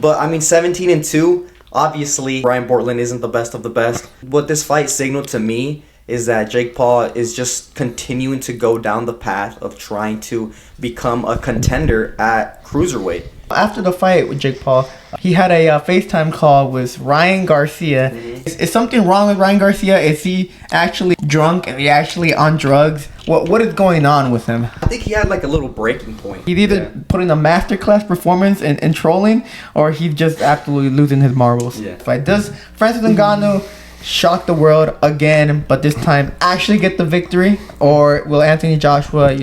But I mean, 17-2. Obviously, Ryan Bourland isn't the best of the best. What this fight signaled to me is that Jake Paul is just continuing to go down the path of trying to become a contender at cruiserweight. After the fight with Jake Paul, he had a FaceTime call with Ryan Garcia. Mm-hmm. Is something wrong with Ryan Garcia? Is he actually drunk? Is he actually on drugs? What is going on with him? I think he had like a little breaking point. He's either putting a masterclass performance in trolling, or he's just absolutely losing his marbles. Yeah. Does Francis Ngannou shock the world again, but this time actually get the victory? Or will Anthony Joshua,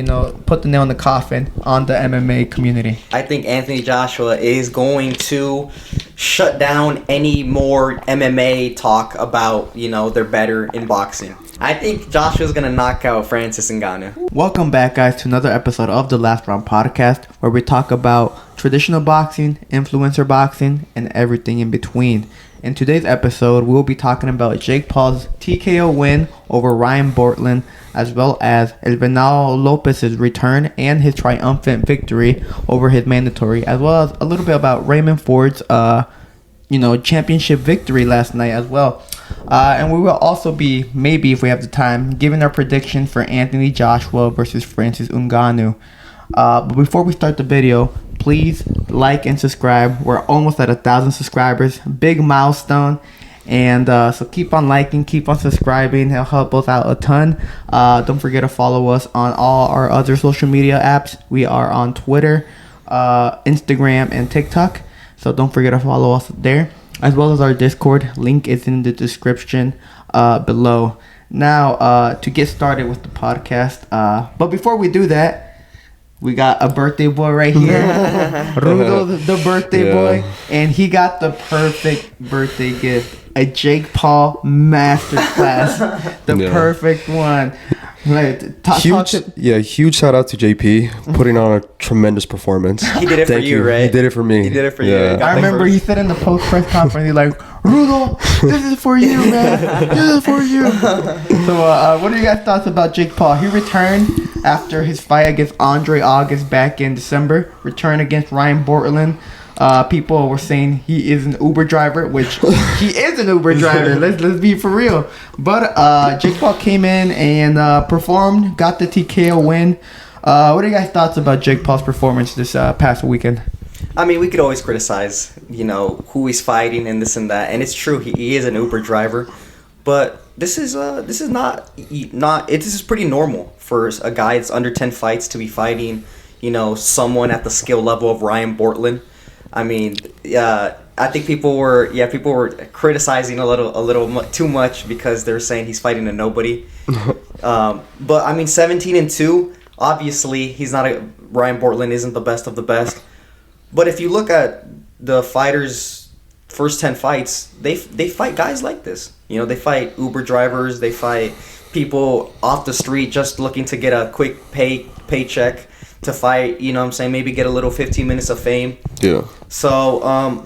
put the nail in the coffin on the MMA community? I think Anthony Joshua is going to shut down any more MMA talk about, they're better in boxing. I think Joshua's going to knock out Francis Ngannou. Welcome back, guys, to another episode of the Last Round Podcast, where we talk about traditional boxing, influencer boxing, and everything in between. In today's episode, we will be talking about Jake Paul's TKO win over Ryan Bourland, as well as Venado Lopez's return and his triumphant victory over his mandatory, as well as a little bit about Raymond Ford's, championship victory last night as well. And we will also be, maybe if we have the time, giving our prediction for Anthony Joshua versus Francis Ngannou. But before we start the video, please like and subscribe. We're almost at 1,000 subscribers. Big milestone. And so keep on liking, keep on subscribing. It'll help us out a ton. Don't forget to follow us on all our other social media apps. We are on Twitter, Instagram, and TikTok. So don't forget to follow us there, as well as our Discord. Link is in the description below. Now, to get started with the podcast. But before we do that, we got a birthday boy right here. Rudo, the birthday boy. And he got the perfect birthday gift. A Jake Paul masterclass. The perfect one. Huge shout out to JP, putting on a tremendous performance. He did it for you, right? He did it for me. He did it for you. I remember he said in the post press conference, he's like, Rudo, this is for you, man. This is for you. So, what are you guys' thoughts about Jake Paul? He returned after his fight against Andre August back in December. Returned against Ryan Bourland. People were saying he is an Uber driver, which he is an Uber driver. Let's be for real. But Jake Paul came in and performed, got the TKO win. What are you guys' thoughts about Jake Paul's performance this past weekend? I mean, we could always criticize, who he's fighting and this and that, and it's true he is an Uber driver. But this is pretty normal for a guy that's under 10 fights to be fighting, someone at the skill level of Ryan Bourland. I mean, I think people were criticizing a little too much because they're saying he's fighting a nobody. But I mean, 17-2. Obviously, Ryan Bourland isn't the best of the best. But if you look at the fighters' first 10 fights, they fight guys like this. They fight Uber drivers. They fight people off the street just looking to get a quick paycheck to fight, maybe get a little 15 minutes of fame. Yeah. So,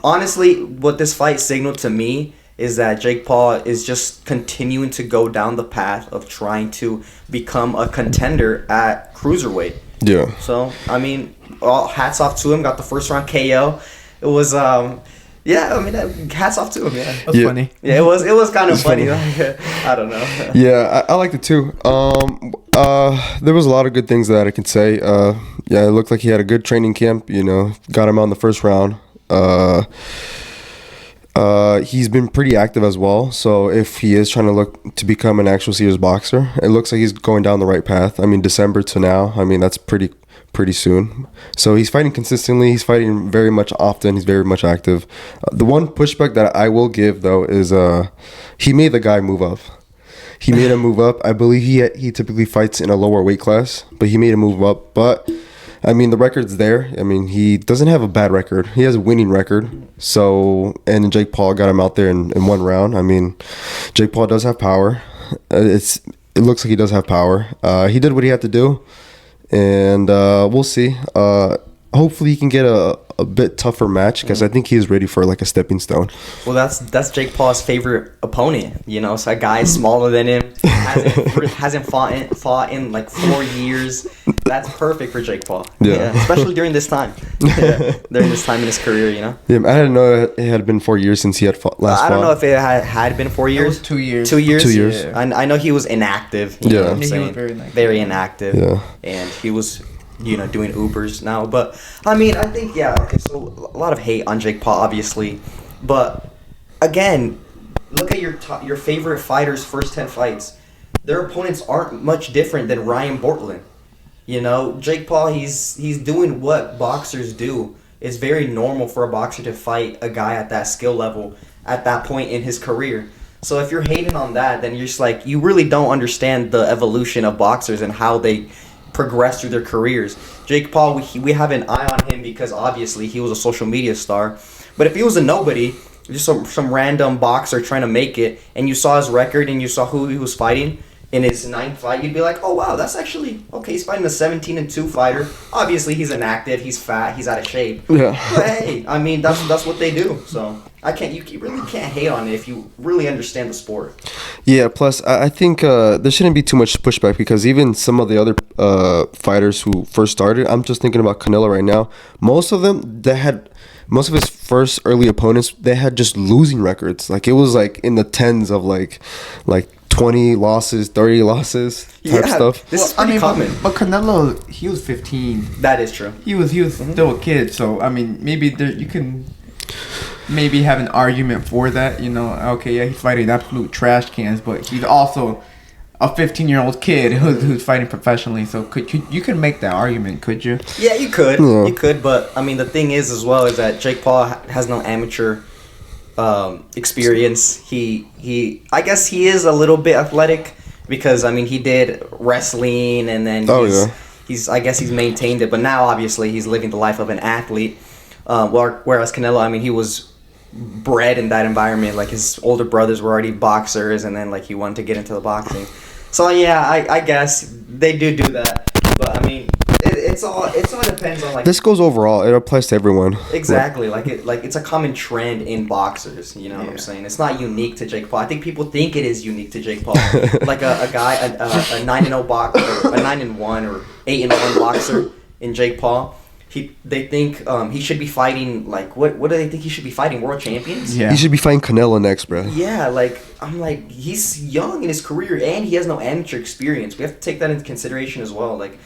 honestly, what this fight signaled to me is that Jake Paul is just continuing to go down the path of trying to become a contender at cruiserweight. Yeah. So, I mean, hats off to him. Got the first round KO. It was, hats off to him. Yeah. It was funny. Yeah, it was kind of funny. I don't know. Yeah, I liked it too. There was a lot of good things that I can say. It looked like he had a good training camp. Got him out in the first round. He's been pretty active as well. So if he is trying to look to become an actual serious boxer, it looks like he's going down the right path. I mean, December to now, that's pretty soon. So he's fighting consistently. He's fighting very much often. He's very much active. The one pushback that I will give, though, is he made the guy move up. He made him move up. I believe he typically fights in a lower weight class, but he made him move up. But, the record's there. He doesn't have a bad record. He has a winning record. So, and Jake Paul got him out there in one round. Jake Paul does have power. It looks like he does have power. He did what he had to do. And we'll see. Hopefully he can get a bit tougher match because I think he is ready for like a stepping stone. Well, that's Jake Paul's favorite opponent. So a guy smaller than him hasn't fought in like 4 years. That's perfect for Jake Paul. Yeah. Especially during this time. During this time in his career, you know. Yeah, I didn't know it had been 4 years since he had last I don't fought. know if it had been 4 It years. was 2 years. 2 years. 2 years. Yeah. I know he was inactive. You Yeah. know what I'm Yeah, he was saying? very inactive. Very inactive. Yeah. And he was, doing Ubers now. But I mean, I think okay. So a lot of hate on Jake Paul, obviously, but again, look at your favorite fighters' first 10 fights. Their opponents aren't much different than Ryan Bourland. Jake Paul, he's doing what boxers do. It's very normal for a boxer to fight a guy at that skill level at that point in his career. So if you're hating on that, then you're just like, you really don't understand the evolution of boxers and how they progress through their careers. Jake Paul, we have an eye on him because obviously he was a social media star. But if he was a nobody, just some random boxer trying to make it, and you saw his record and you saw who he was fighting in his 9th fight, you'd be like, oh wow, that's actually okay. He's fighting a 17-2 fighter. Obviously he's inactive, he's fat, he's out of shape. Yeah. But hey, I mean that's what they do. So you really can't hate on it if you really understand the sport. Yeah, plus I think there shouldn't be too much pushback because even some of the other fighters who first started, I'm just thinking about Canelo right now. Most of his first early opponents, they had just losing records. Like it was like in the tens of like 20 losses, 30 losses type stuff. This is pretty common. But Canelo, he was 15. That is true. He was still a kid, so I mean, maybe you can maybe have an argument for that. Okay, yeah, he's fighting absolute trash cans, but he's also a 15-year-old kid who's fighting professionally. So you can make that argument, could you? Yeah, you could. Yeah. You could, but I mean, the thing is as well is that Jake Paul has no amateur experience. He I guess he is a little bit athletic because I mean he did wrestling and then I guess he's maintained it, but now obviously he's living the life of an athlete. Whereas Canelo, I mean, he was bred in that environment. Like his older brothers were already boxers, and then like he wanted to get into the boxing. So yeah, I guess they do that, but I mean, it's all depends on like. This goes overall. It applies to everyone. Exactly, like it's a common trend in boxers. You know what I'm saying? It's not unique to Jake Paul. I think people think it is unique to Jake Paul. Like a guy, a 9-0 boxer, a 9-1 or 8-1 boxer in Jake Paul. They think he should be fighting like what do they think he should be fighting, world champions? Yeah. He should be fighting Canelo next, bro. Yeah, like I'm like he's young in his career and he has no amateur experience. We have to take that into consideration as well. Like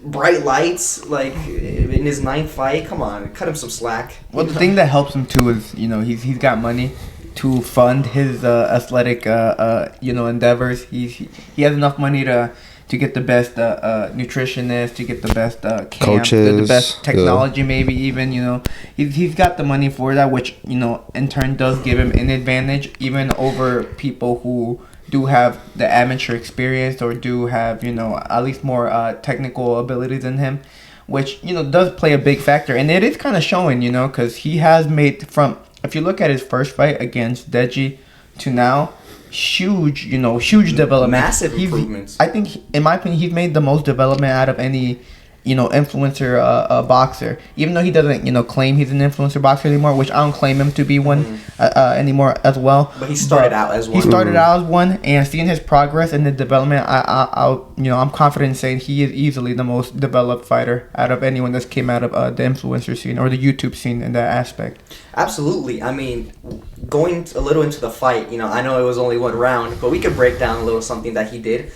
bright lights, like in his 9th fight. Come on, cut him some slack. Well, the thing that helps him too is he's got money to fund his athletic endeavors. He has enough money to get the best nutritionist, to get the best camp, coaches, the best technology, maybe even, he's got the money for that, which, in turn does give him an advantage even over people who do have the amateur experience or do have, at least more technical abilities than him, which, does play a big factor. And it is kind of showing, because he has made if you look at his first fight against Deji to now, huge development. Massive improvements. I think, in my opinion, he's made the most development out of any, influencer boxer. Even though he doesn't, claim he's an influencer boxer anymore, which I don't claim him to be one anymore as well. But he started out as one. He started out as one, and seeing his progress and the development, I'm confident in saying he is easily the most developed fighter out of anyone that's came out of the influencer scene or the YouTube scene in that aspect. Absolutely. I mean, going a little into the fight, I know it was only one round, but we could break down a little something that he did.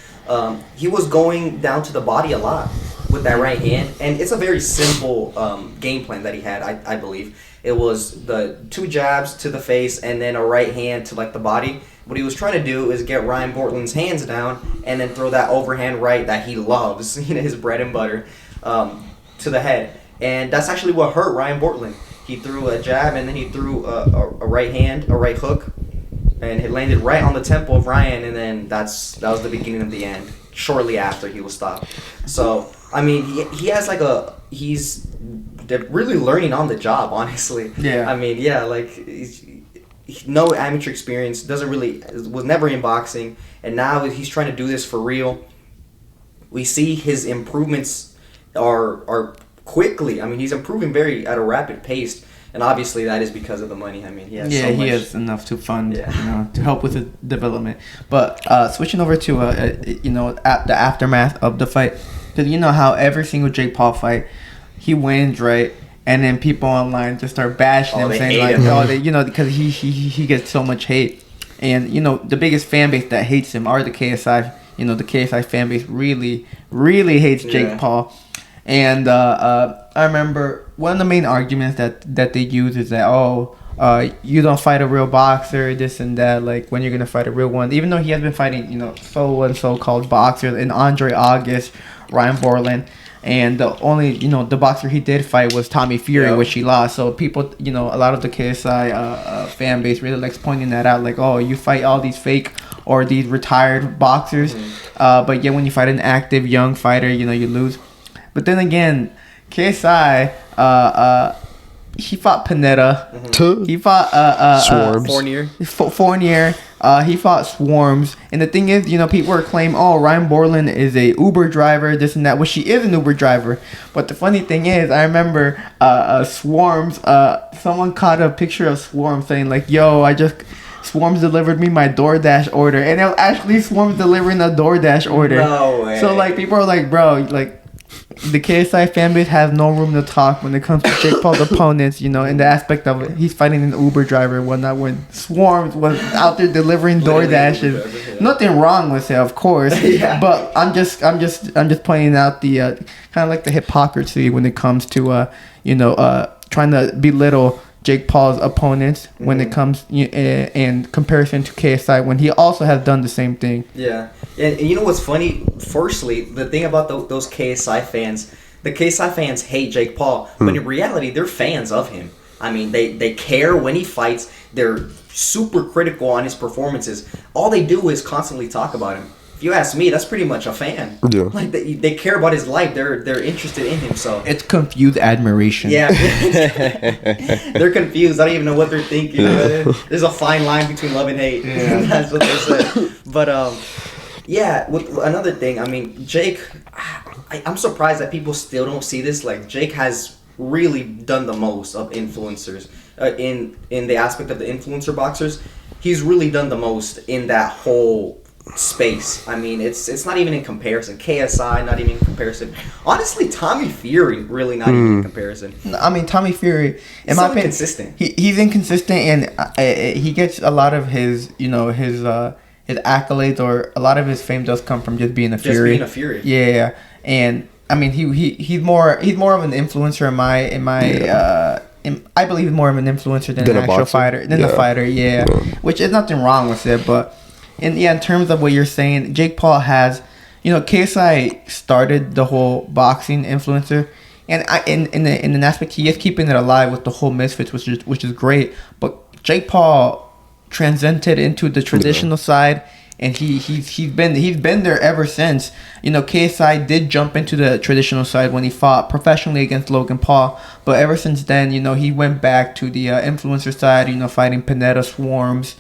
He was going down to the body a lot with that right hand, and it's a very simple game plan that he had, I believe. It was the 2 jabs to the face and then a right hand to like the body. What he was trying to do is get Ryan Bourland's hands down and then throw that overhand right that he loves, his bread and butter, to the head. And that's actually what hurt Ryan Bourland. He threw a jab and then he threw a right hand, a right hook, and it landed right on the temple of Ryan, and then that was the beginning of the end. Shortly after he was stopped. So I mean, he has he's really learning on the job, honestly. Yeah. I mean, yeah, like no amateur experience, was never in boxing, and now he's trying to do this for real. We see his improvements are quickly. I mean, he's improving at a rapid pace, and obviously that is because of the money. I mean, he has so much. He has enough to fund, to help with the development. But switching over to at the aftermath of the fight, Because you know how every single Jake Paul fight, he wins, right? And then people online just start bashing him, they saying hate like, him. "Oh, they, you know, because he gets so much hate." And you know, the biggest fan base that hates him are the KSI. You know, the KSI fan base really hates Jake Paul. And I remember one of the main arguments that they use is that you don't fight a real boxer, this and that. Like when you're gonna fight a real one, even though he has been fighting, you know, so-called boxers, and Andre August, Ryan Bourland. And the only, you know, the boxer he did fight was Tommy Fury, which he lost. So people, you know, a lot of the KSI fan base really likes pointing that out. Like, oh, you fight all these fake or these retired boxers. But yet when you fight an active young fighter, you know, you lose. But then again, KSI, he fought Pineda. He fought Swarms. Fournier. He fought Swarms. And the thing is, you know, people are claiming, oh, Ryan Bourland is a Uber driver, this and that. Well, she is an Uber driver. But the funny thing is, I remember Swarms, someone caught a picture of Swarms saying like, yo, Swarms delivered me my DoorDash order. And it was actually Swarms delivering a DoorDash order. No way. So like people are like, bro, like the KSI fan base has no room to talk when it comes to Jake Paul's opponents, you know, in the aspect of it. He's fighting an Uber driver and whatnot, when Swarms was out there delivering DoorDashes. Nothing wrong with it, of course. But I'm just pointing out the kind of like the hypocrisy when it comes to trying to belittle Jake Paul's opponents when it comes in comparison to KSI, when he also has done the same thing. Yeah. And you know what's funny? Firstly, the thing about those KSI fans, the KSI fans hate Jake Paul, but in reality, they're fans of him. I mean, they care when he fights. They're super critical on his performances. All they do is constantly talk about him. If you ask me, that's pretty much a fan. Yeah. Like they care about his life. They're interested in him. So it's confused admiration. Yeah. They're confused. I don't even know what they're thinking. There's a fine line between love and hate. Yeah. That's what they said. But with another thing, I mean, Jake, I'm surprised that people still don't see this. Like, Jake has really done the most of influencers in the aspect of the influencer boxers. He's really done the most in that whole space. I mean, it's not even in comparison. KSI, not even in comparison. Honestly, Tommy Fury, really not even in comparison. I mean, Tommy Fury, in my opinion, he's inconsistent, and he gets a lot of his accolades, or a lot of his fame does come from just being a Fury. Just being a Fury. Yeah, and I mean, he's more of an influencer I believe he's more of an influencer than an actual fighter, a fighter. Yeah, which is nothing wrong with it, but. And in terms of what you're saying, Jake Paul has, KSI started the whole boxing influencer, and in an aspect he is keeping it alive with the whole Misfits, which is great. But Jake Paul transcended into the traditional side, and he's been there ever since. KSI did jump into the traditional side when he fought professionally against Logan Paul, but ever since then, he went back to the influencer side, fighting Pineda, Swarms,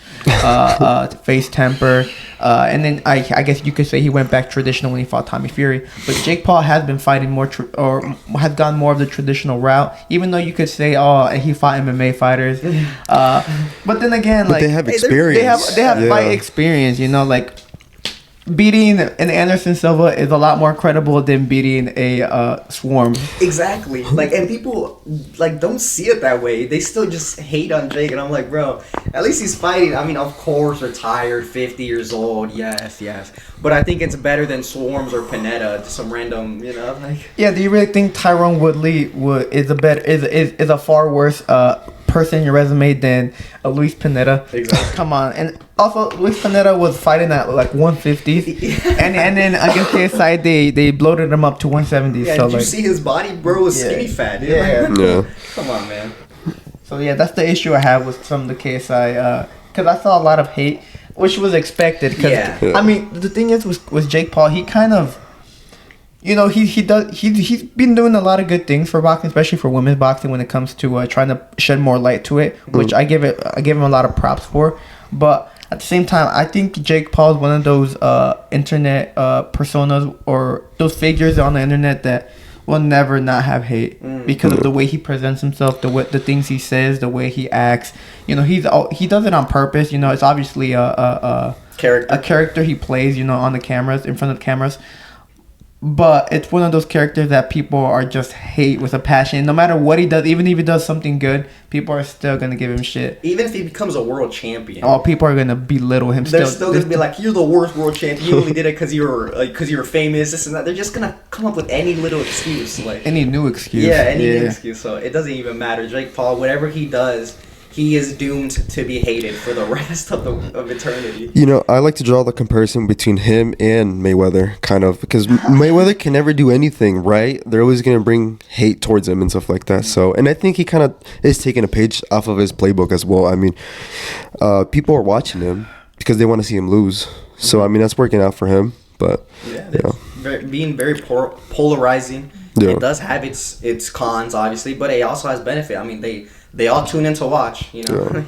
Face Temper, and then I guess you could say he went back traditional when he fought Tommy Fury. But Jake Paul has been fighting more or has gone more of the traditional route, even though you could say, he fought MMA fighters, but then again, like, they have experience. They have fight experience, like. Beating an Anderson Silva is a lot more credible than beating a Swarm. Exactly. Like, and people don't see it that way. They still just hate on Jake, and I'm like, bro, at least he's fighting. I mean, of course, retired, 50 years old. Yes. But I think it's better than Swarms or Pineda, just some random, like. Yeah. Do you really think Tyrone Woodley is a far worse person in your resume than Luis Pineda? Exactly. Come on. And also, Luis Pineda was fighting at like 150s, and then against KSI they bloated him up to 170s. Yeah, so did you see his body, bro? Was skinny fat. Dude. Yeah. Come on, man. So yeah, that's the issue I have with some of the KSI, because I saw a lot of hate, which was expected. Cause, I mean, the thing is with Jake Paul, he kind of. He's been doing a lot of good things for boxing, especially for women's boxing when it comes to trying to shed more light to it, which I give him a lot of props for. But at the same time, I think Jake Paul is one of those internet personas, or those figures on the internet that will never not have hate because of the way he presents himself, the things he says, the way he acts. He does it on purpose. It's obviously a character he plays. On the cameras, in front of the cameras. But it's one of those characters that people are just hate with a passion. No matter what he does, even if he does something good, people are still gonna give him shit. Even if he becomes a world champion, people are gonna belittle him. They're still gonna be like, "You're the worst world champion. You only did it because you're famous. This and that." They're just gonna come up with any little excuse, like any new excuse. Yeah, any new excuse. So it doesn't even matter. Jake Paul, whatever he does, he is doomed to be hated for the rest of eternity. You know, I like to draw the comparison between him and Mayweather, kind of, because Mayweather can never do anything right. They're always going to bring hate towards him and stuff like that. So, and I think he kind of is taking a page off of his playbook as well. I mean, people are watching him because they want to see him lose. So, I mean, that's working out for him. But being very polarizing. Yeah. It does have its cons, obviously, but it also has benefit. I mean, they all tune in to watch, you know.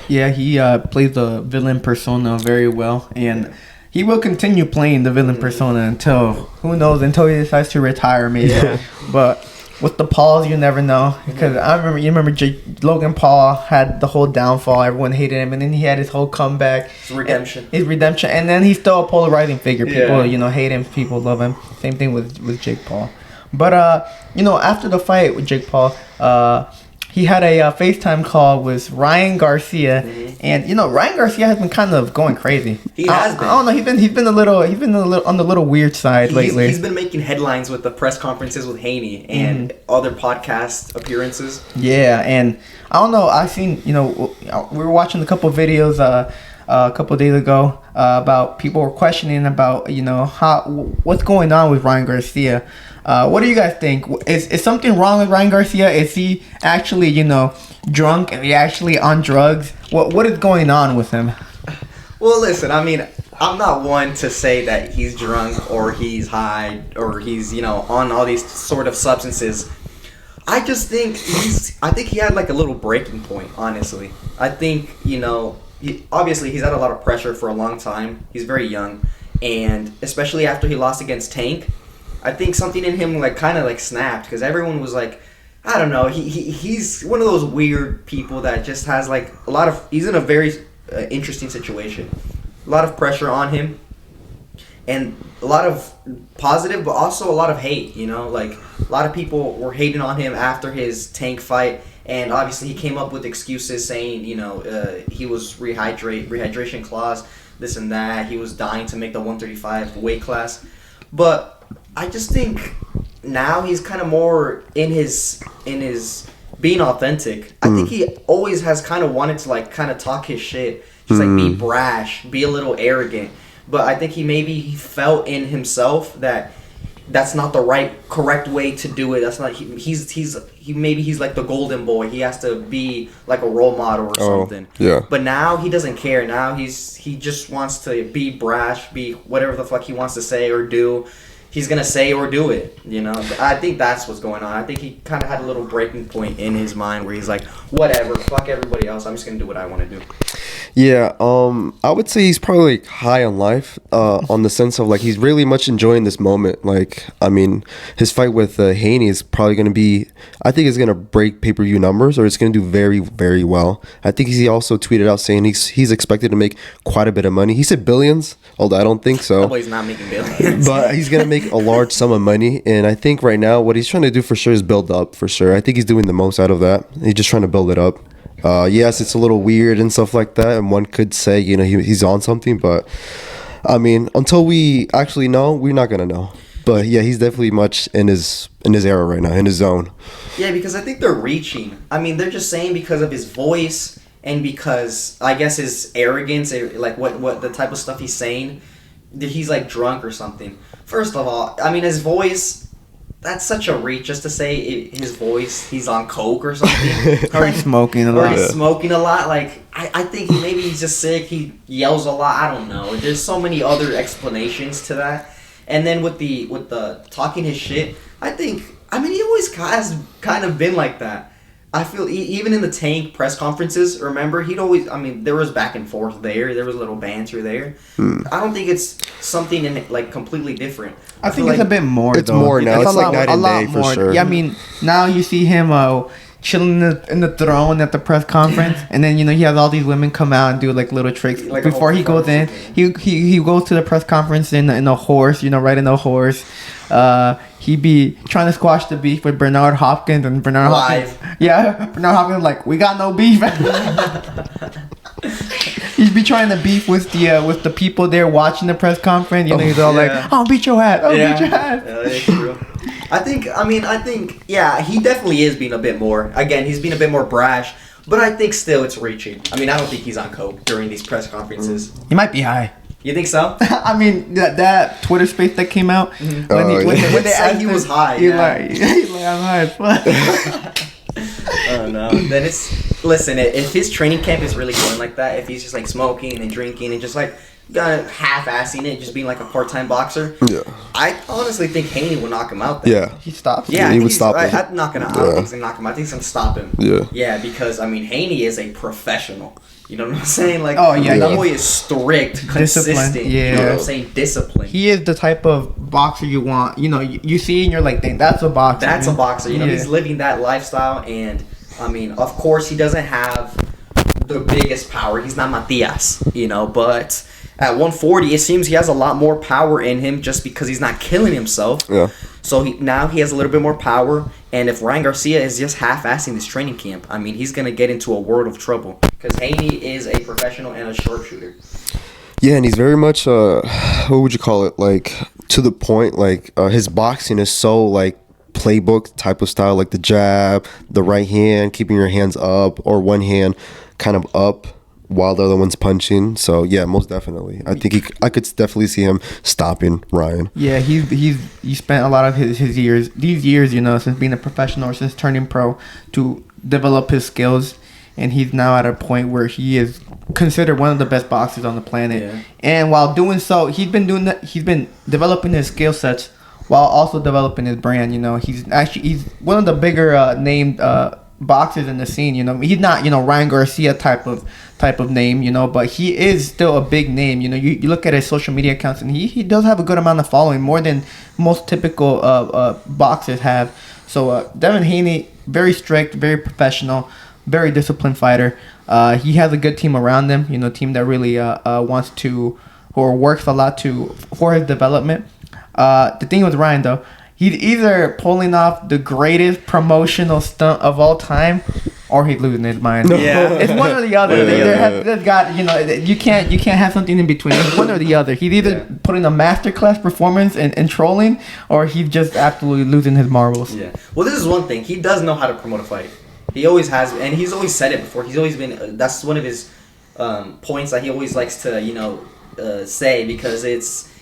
Yeah, he plays the villain persona very well, and he will continue playing the villain persona until who knows, until he decides to retire, maybe. Yeah. But with the Pauls, you never know, because you remember Logan Paul had the whole downfall. Everyone hated him, and then he had his whole comeback, his redemption, and then he's still a polarizing figure. People, hate him. People love him. Same thing with Jake Paul. But after the fight with Jake Paul, he had a FaceTime call with Ryan Garcia, and Ryan Garcia has been kind of going crazy. He has been. I don't know. He's been a little on the little weird side lately. He's been making headlines with the press conferences with Haney and other podcast appearances. Yeah, and I don't know. I seen we were watching a couple of videos a couple of days ago about people were questioning about what's going on with Ryan Garcia. What do you guys think? Is something wrong with Ryan Garcia? Is he actually drunk? Is he actually on drugs? What is going on with him? Well, listen, I mean, I'm not one to say that he's drunk or he's high or he's on all these sort of substances. I just think he had like a little breaking point, honestly. I think obviously he's had a lot of pressure for a long time. He's very young, and especially after he lost against Tank, I think something in him kind of snapped, because everyone was like, I don't know, he's one of those weird people that just has he's in a very interesting situation, a lot of pressure on him, and a lot of positive, but also a lot of hate. A lot of people were hating on him after his Tank fight. And obviously he came up with excuses saying, he was rehydration clause, this and that. He was dying to make the 135 weight class. But I just think now he's kind of more in his being authentic. I think he always has kind of wanted to kind of talk his shit, just be brash, be a little arrogant. But I think he felt in himself that that's not the correct way to do it. That's not he's like the golden boy. He has to be like a role model or something. Yeah. But now he doesn't care. Now he just wants to be brash, be whatever the fuck he wants to say or do. He's gonna say or do it. I think that's what's going on. I think he kind of had a little breaking point in his mind where he's like, whatever, fuck everybody else. I'm just gonna do what I want to do. Yeah, I would say he's probably high on life, on the sense of he's really much enjoying this moment. I mean, his fight with Haney is probably going to be, I think it's going to break pay-per-view numbers, or it's going to do very, very well. I think he also tweeted out saying he's expected to make quite a bit of money. He said billions, although I don't think so. Nobody's not making billions. But he's going to make a large sum of money, and I think right now what he's trying to do for sure is build up, for sure. I think he's doing the most out of that. He's just trying to build it up. Yes, it's a little weird and stuff like that, and one could say, he's on something, but I mean, until we actually know, we're not gonna know. But yeah, he's definitely much in his era right now, in his zone. Yeah, because I think they're reaching. I mean, they're just saying because of his voice and because I guess his arrogance, what the type of stuff he's saying, that he's drunk or something. First of all, I mean, his voice. That's such a reach just to say his voice, he's on coke or something. Or he's smoking a lot. Or he's smoking a lot. I think maybe he's just sick. He yells a lot. I don't know. There's so many other explanations to that. And then with the talking his shit, he always has kind of been like that. I feel even in the Tank press conferences, remember, he'd always, there was back and forth there. There was a little banter there. I don't think it's something completely different. I think it's a bit more. It's more now. It's night and day for sure. Yeah, now you see him chilling in the throne at the press conference, and then he has all these women come out and do like little tricks Like before he goes in. He goes to the press conference in a horse, riding a horse. He be trying to squash the beef with Bernard Hopkins, and Bernard Hopkins, Bernard Hopkins like, we got no beef. He'd be trying to beef with the people there watching the press conference. He's all like, "I'll beat your ass. Beat your ass." Yeah, that's true. I think, he definitely is being a bit more. Again, he's being a bit more brash, but I think still it's reaching. I don't think he's on coke during these press conferences. He might be high. You think so? That Twitter space that came out when they said he was high. He's like, I'm high as fuck. Oh no. Then listen. If his training camp is really going like that, if he's just like smoking and drinking and just like half-assing it, just being like a part-time boxer, I honestly think Haney will knock him out. Then. Yeah, he stops. Yeah, he would stop him. I'm not gonna. I don't think he's gonna knock him out. I think he's gonna stop him. Yeah, because Haney is a professional. You know what I'm saying? Like, that boy is strict, consistent. Yeah. You know what I'm saying? Discipline. He is the type of boxer you want. You see and you're like, dang, that's a boxer. That's a boxer. He's living that lifestyle, and of course, he doesn't have the biggest power. He's not Matias, but at 140, it seems he has a lot more power in him just because he's not killing himself. Yeah. So now he has a little bit more power, and if Ryan Garcia is just half-assing this training camp, he's going to get into a world of trouble because Haney is a professional and a sharpshooter. Yeah, and he's very much, what would you call it, like, to the point. Like, his boxing is so, like, playbook type of style, like the jab, the right hand, keeping your hands up, or one hand kind of up while the other one's punching. So yeah, most definitely, I think I could definitely see him stopping Ryan. Yeah, he spent a lot of these years, since being a professional or since turning pro, to develop his skills, and he's now at a point where he is considered one of the best boxers on the planet. Yeah. And while doing so, he's been developing his skill sets while also developing his brand. He's one of the bigger named boxers in the scene. He's not Ryan Garcia type of name, but he is still a big name. You look at his social media accounts, and he does have a good amount of following, more than most typical boxers have. So Devin Haney, very strict, very professional, very disciplined fighter. He has a good team around him, team that really wants to, or works a lot for his development. The thing with Ryan, though, he's either pulling off the greatest promotional stunt of all time, or he's losing his mind. Yeah. It's one or the other. There's got, you can't have something in between. It's one or the other. He's either putting a masterclass performance and trolling, or he's just absolutely losing his marbles. Yeah. Well, this is one thing. He does know how to promote a fight. He always has, and he's always said it before. He's always been. That's one of his points that he always likes to say, because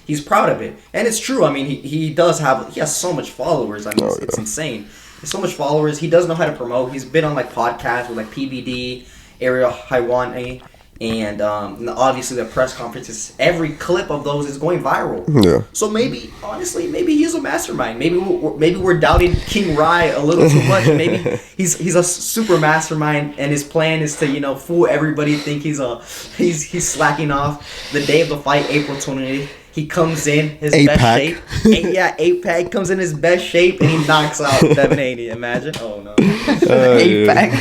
he's proud of it, and it's true. He has so much followers. It's insane. There's so much followers. He does know how to promote. He's been on like podcasts with like PBD, Ariel Haiwani, and obviously the press conferences. Every clip of those is going viral. Yeah. So maybe he's a mastermind. Maybe we're doubting King Rai a little too much. Maybe he's a super mastermind, and his plan is to fool everybody, think he's slacking off. The day of the fight, April 28th. He comes in his best shape. 8-pack comes in his best shape, and he knocks out Devin Haney. Imagine. Oh no. 8-pack.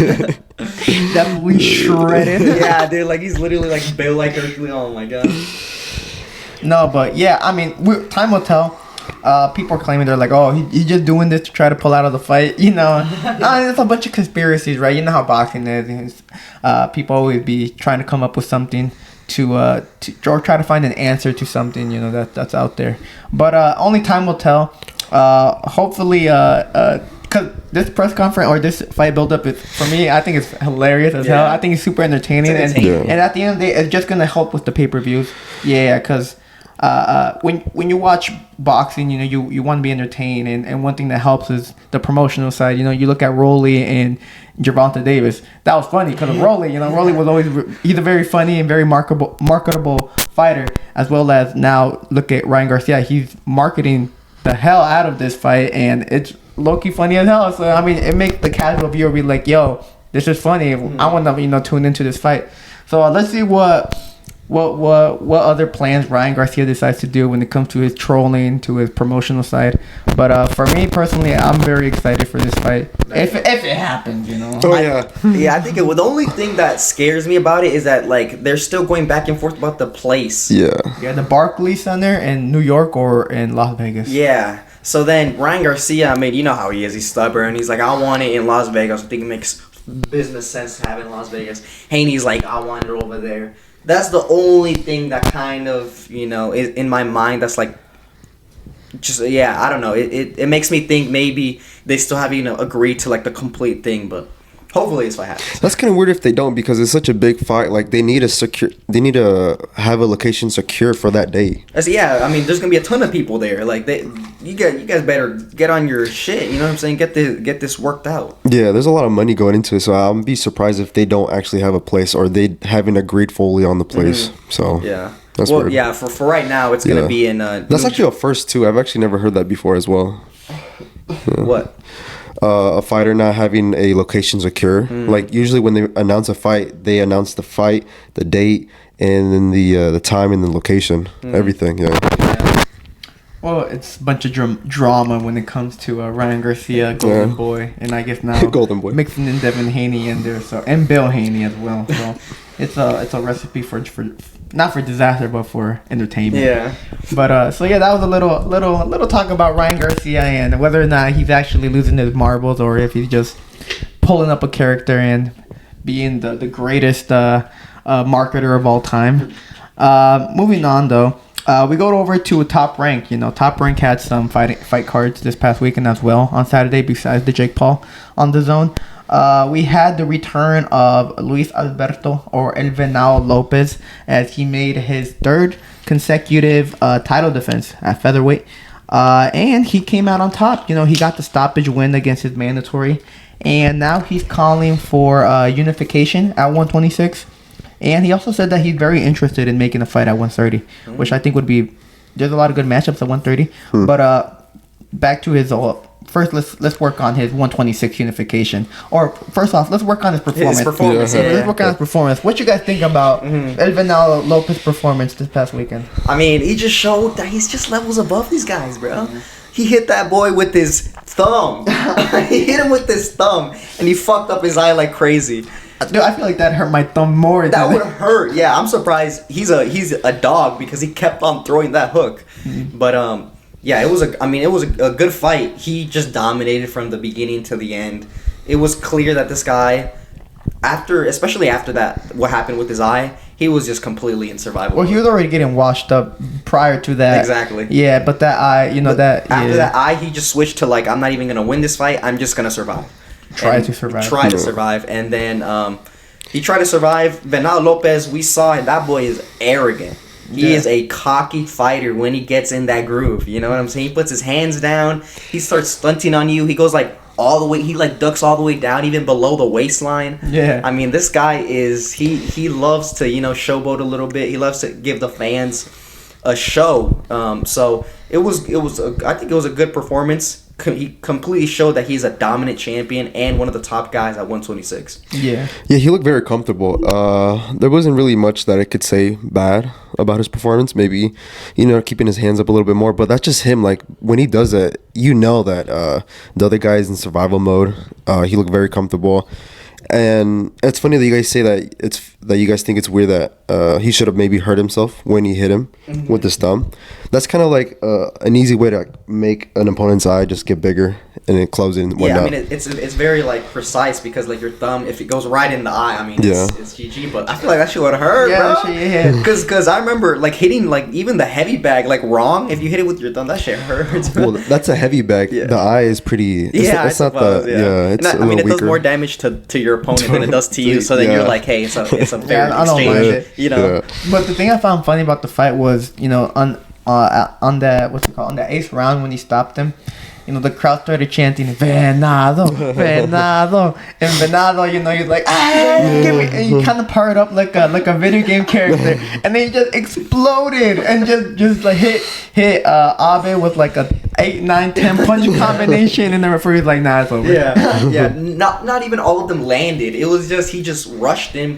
Definitely shredded. Yeah, dude. Like he's literally like built like Hercules. Oh my god. No, but yeah, time will tell. People are claiming, they're like, oh, he's just doing this to try to pull out of the fight. It's a bunch of conspiracies, right? You know how boxing is. People always be trying to come up with something to or try to find an answer to something, that's out there. But only time will tell. Hopefully, because this press conference or this fight build-up, for me, I think it's hilarious as hell. I think it's super entertaining. And at the end of the day, it's just going to help with the pay-per-views. Yeah, because when you watch boxing, you want to be entertained, and one thing that helps is the promotional side. You look at Rolly and Gervonta Davis. That was funny because of Rolly. Rolly was always, he's a very funny and very marketable fighter, as well as now look at Ryan Garcia. He's marketing the hell out of this fight, and it's low-key funny as hell. So it makes the casual viewer be like, yo, this is funny. I want to tune into this fight. So let's see what what other plans Ryan Garcia decides to do when it comes to his trolling, to his promotional side. But for me personally, I'm very excited for this fight. If it happens, you know. Oh yeah. Yeah, I think the only thing that scares me about it is that like they're still going back and forth about the place. Yeah. Yeah, the Barclays Center in New York or in Las Vegas. Yeah. So then Ryan Garcia, I mean, you know how he is. He's stubborn. He's like, I want it in Las Vegas. I think it makes business sense to have it in Las Vegas. Haney's like, I want it over there. That's the only thing that kind of, you know, is in my mind that's like, just, yeah, I don't know. It makes me think maybe they still haven't, you know, agreed to like the complete thing, but hopefully this fight happens. That's kind of weird if they don't, because it's such a big fight. Like they need to have a location secure for that day. Yeah, I mean, there's gonna be a ton of people there. Like you guys better get on your shit. You know what I'm saying? Get this worked out. Yeah, there's a lot of money going into it, so I'll be surprised if they don't actually have a place or they haven't agreed fully on the place. So Yeah. that's well, weird. yeah. For right now, it's gonna be in. That's actually a first too. I've actually never heard that before as well. What? A fighter not having a location secure. Like usually when they announce a fight, they announce the fight, the date, and then the time and the location, everything. Yeah. Well, it's a bunch of drama when it comes to Ryan Garcia, Golden Boy, and I guess now Golden Boy. mixing in Devin Haney in there, so and Bill Haney as well. So it's a recipe for not for disaster, but for entertainment. Yeah. But so yeah, that was a little talk about Ryan Garcia and whether or not he's actually losing his marbles or if he's just pulling up a character and being the greatest marketer of all time. Moving on though. We go over to Top Rank. You know, Top Rank had some fight cards this past weekend as well on Saturday besides the Jake Paul on the zone. We had the return of Luis Alberto or El Venado Lopez as he made his third consecutive title defense at featherweight. And he came out on top. You know, he got the stoppage win against his mandatory. And now he's calling for unification at 126. And he also said that he's very interested in making a fight at 130, which I think would be... There's a lot of good matchups at 130. But back to his... First, let's work on his 126 unification. Or first off, let's work on his performance. Let's work on his performance. What you guys think about El Venado Lopez's performance this past weekend? I mean, he just showed that he's just levels above these guys, bro. He hit that boy with his thumb. He hit him with his thumb, and he fucked up his eye like crazy. Dude, I feel like that hurt my thumb more. That would hurt. Yeah, I'm surprised. He's a dog because he kept on throwing that hook. But yeah, it was a good fight. He just dominated from the beginning to the end. It was clear that this guy, especially after that, what happened with his eye, he was just completely in survival. Well, he was already getting washed up prior to that. Exactly. Yeah, but that eye, after that eye, he just switched to like, I'm not even gonna win this fight. I'm just gonna survive. Try to survive, and then he tried to survive. Venado Lopez, we saw it. That boy is arrogant. He is a cocky fighter when he gets in that groove. You know what I'm saying? He puts his hands down. He starts stunting on you. He goes like all the way. He like ducks all the way down, even below the waistline. Yeah. I mean, this guy is he loves to showboat a little bit. He loves to give the fans a show. So I think it was a good performance. He completely showed that he's a dominant champion and one of the top guys at 126. Yeah, he looked very comfortable. There wasn't really much that I could say bad about his performance. Maybe, keeping his hands up a little bit more. But that's just him. Like, when he does that, that the other guy is in survival mode. He looked very comfortable. And it's funny that you guys say that you guys think it's weird that he should have maybe hurt himself when he hit him with his thumb. That's kind of like an easy way to make an opponent's eye just get bigger and then close it and whatnot. Yeah, I mean, it's very like precise because like your thumb, if it goes right in the eye, I mean, it's GG. But I feel like that shit would hurt, bro. Yeah. Because I remember like hitting like even the heavy bag like wrong. If you hit it with your thumb, that shit hurts. Well, that's a heavy bag. Yeah. The eye is pretty. It's not the. Yeah, it's I mean, it does more damage to your opponent than it does to you. So then you're like, hey, it's a fair exchange. But the thing I found funny about the fight was on the eighth round when he stopped him. The crowd started chanting Venado, Venado, and Venado. He's like, give me, and he kind of powered up like a video game character, and then he just exploded and just like hit Abe with like a 8, 9, 10 punch combination, and the referee's like, nah, it's over. Yeah. Not even all of them landed. It was just he just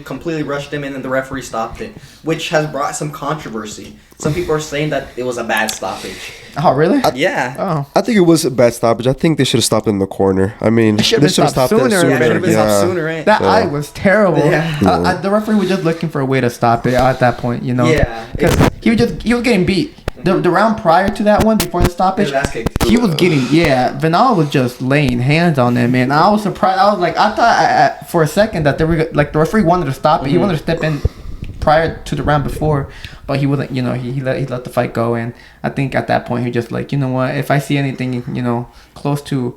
completely rushed him, and then the referee stopped it, which has brought some controversy. Some people are saying that it was a bad stoppage. Oh, really? Yeah. Oh. I think it was a bad stoppage. I think they should have stopped in the corner. I mean, they should have stopped that sooner. Yeah, it should have been stopped sooner, right? That eye was terrible. Yeah. The referee was just looking for a way to stop it at that point, you know? Yeah. Because he was getting beat. The round prior to that one, before the stoppage, he was getting, Venado was just laying hands on him, man. I was surprised. I was like, I thought for a second that they were, like, the referee wanted to stop it. He wanted to step in prior to the round before, but he wasn't, you know, he let the fight go. And I think at that point, he just like, you know what, if I see anything, you know, close to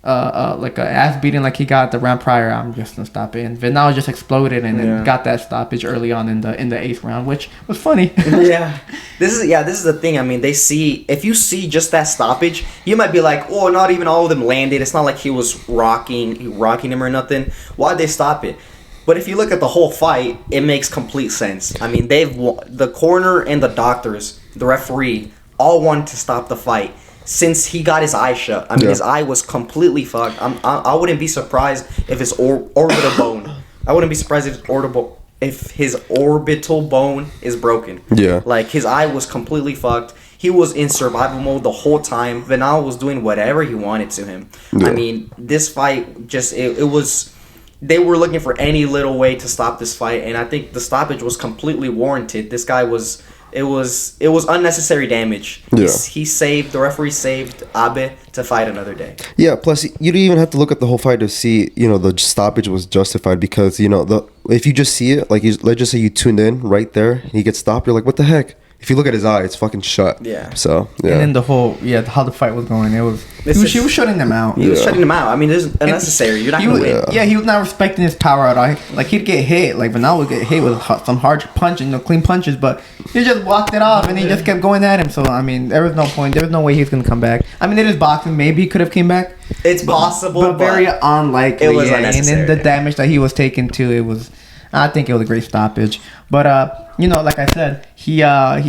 like a ass beating like he got the round prior, I'm just gonna stop it. And Venado just exploded and then got that stoppage early on in the 8th round, which was funny. This is the thing. I mean, if you see just that stoppage, you might be like, oh, not even all of them landed. It's not like he was rocking him or nothing. Why'd they stop it? But if you look at the whole fight, it makes complete sense. I mean, the corner and the doctors, the referee, all wanted to stop the fight since he got his eye shut. I mean, his eye was completely fucked. I wouldn't be surprised if his orbital bone. I wouldn't be surprised if his orbital bone is broken. Yeah. Like, his eye was completely fucked. He was in survival mode the whole time. Venado was doing whatever he wanted to him. Yeah. I mean, this fight just it was. They were looking for any little way to stop this fight, and I think the stoppage was completely warranted. This guy was. It was unnecessary damage. Yeah. The referee saved Abe to fight another day. Yeah, plus you don't even have to look at the whole fight to see, you know, the stoppage was justified because, you know, if you just see it, like let's just say you tuned in right there, and he gets stopped, you're like, what the heck? If you look at his eye, it's fucking shut. Yeah. So, yeah. And then the whole, how the fight was going, it was... He was shutting them out. He was shutting them out. I mean, it's unnecessary. You're not going to win. Yeah, he was not respecting his power at all. Like, he'd get hit. Like, Venado would get hit with some hard punches, clean punches, but he just walked it off, and he just kept going at him. So, I mean, there was no point. There was no way he was going to come back. I mean, it is boxing. Maybe he could have came back. It's possible, but very unlikely. It was unnecessary. And then the damage that he was taking, too, it was... I think it was a great stoppage. But, you know, like I said, he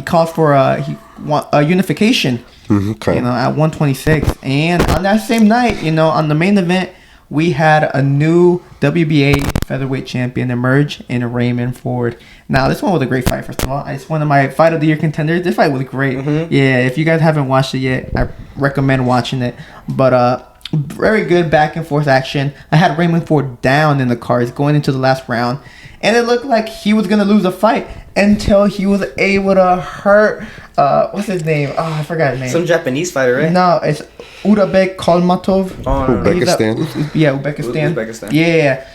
called for a unification, you know, at 126. And on that same night, you know, on the main event, we had a new WBA featherweight champion emerge in Raymond Ford. Now, this one was a great fight, first of all. It's one of my fight of the year contenders. This fight was great. Yeah, if you guys haven't watched it yet, I recommend watching it. But, very good back and forth action. I had Raymond Ford down in the cards going into the last round. And it looked like he was going to lose the fight until he was able to hurt, what's his name? Oh, I forgot his name. Some Japanese fighter, right? No, it's Kholmatov. Oh, no. Uzbekistan. Uzbekistan. Yeah.